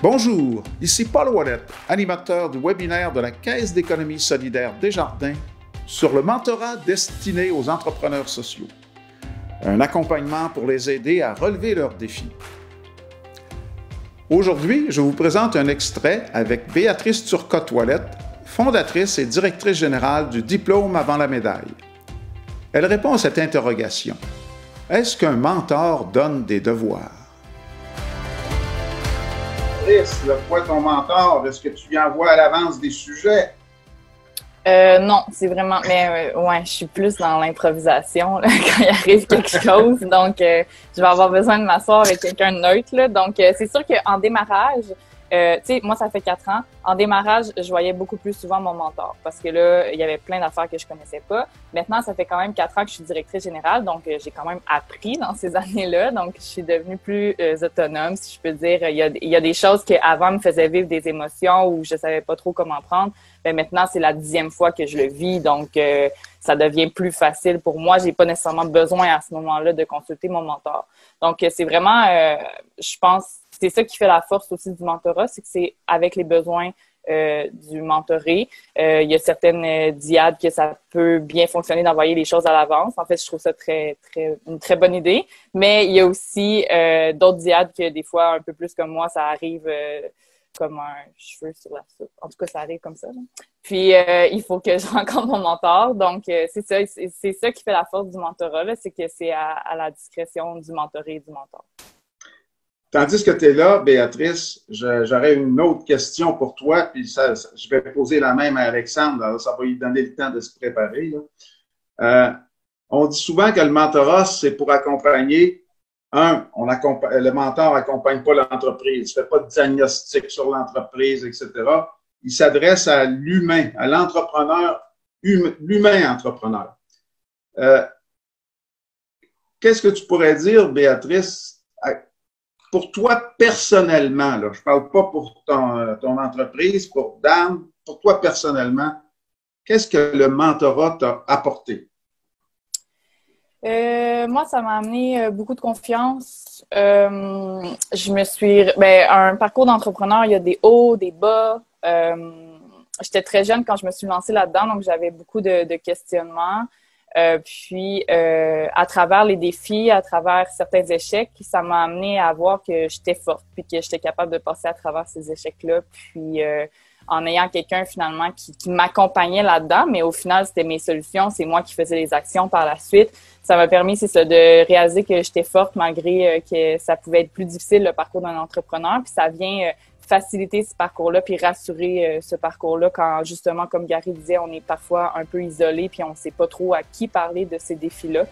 Bonjour, ici Paul Ouellet, animateur du webinaire de la Caisse d'économie solidaire Desjardins sur le mentorat destiné aux entrepreneurs sociaux. Un accompagnement pour les aider à relever leurs défis. Aujourd'hui, je vous présente un extrait avec Béatrice Turcotte-Ouellet, fondatrice et directrice générale du Diplôme avant la médaille. Elle répond à cette interrogation. Est-ce qu'un mentor donne des devoirs? Le poids de ton mentor, est-ce que tu lui envoies à l'avance des sujets? Non, c'est vraiment... Mais ouais, je suis plus dans l'improvisation quand il arrive quelque chose. Donc, je vais avoir besoin de m'asseoir avec quelqu'un de neutre. Là. Donc, c'est sûr qu'en démarrage, tu sais, moi, ça fait 4 ans. En démarrage, je voyais beaucoup plus souvent mon mentor parce que là, il y avait plein d'affaires que je connaissais pas. Maintenant, ça fait quand même 4 ans que je suis directrice générale. Donc, j'ai quand même appris dans ces années-là. Donc, je suis devenue plus autonome, si je peux dire. Il y a des choses qui, avant, me faisaient vivre des émotions où je savais pas trop comment prendre. Mais maintenant, c'est la 10e fois que je le vis. Donc, ça devient plus facile pour moi. J'ai pas nécessairement besoin à ce moment-là de consulter mon mentor. Donc, c'est vraiment, je pense, c'est ça qui fait la force aussi du mentorat, c'est que c'est avec les besoins du mentoré. Il y a certaines diades que ça peut bien fonctionner d'envoyer les choses à l'avance. En fait, je trouve ça une très bonne idée. Mais il y a aussi d'autres diades que des fois, un peu plus comme moi, ça arrive comme un cheveu sur la soupe. En tout cas, ça arrive comme ça. Là. Puis, il faut que je rencontre mon mentor. Donc, c'est ça qui fait la force du mentorat, c'est que c'est à la discrétion du mentoré et du mentor. Tandis que tu es là, Béatrice, j'aurais une autre question pour toi, puis je vais poser la même à Alexandre, alors ça va lui donner le temps de se préparer. On dit souvent que le mentorat, c'est pour accompagner. Le mentor n'accompagne pas l'entreprise, il ne fait pas de diagnostic sur l'entreprise, etc. Il s'adresse à l'humain, à l'entrepreneur, l'humain entrepreneur. Qu'est-ce que tu pourrais dire, Béatrice, pour toi personnellement, là, je ne parle pas pour ton entreprise, pour Dan, pour toi personnellement, qu'est-ce que le mentorat t'a apporté? Moi, ça m'a amené beaucoup de confiance. Je me suis... un parcours d'entrepreneur, il y a des hauts, des bas. J'étais très jeune quand je me suis lancée là-dedans, donc j'avais beaucoup de questionnements. Puis, à travers les défis, à travers certains échecs, ça m'a amené à voir que j'étais forte, puis que j'étais capable de passer à travers ces échecs-là. Puis, en ayant quelqu'un finalement qui m'accompagnait là-dedans, mais au final, c'était mes solutions, c'est moi qui faisais les actions par la suite. Ça m'a permis, c'est ça, de réaliser que j'étais forte malgré que ça pouvait être plus difficile, le parcours d'un entrepreneur. Puis ça vient faciliter ce parcours-là, puis rassurer ce parcours-là quand, justement, comme Gary disait, on est parfois un peu isolé, puis on ne sait pas trop à qui parler de ces défis-là.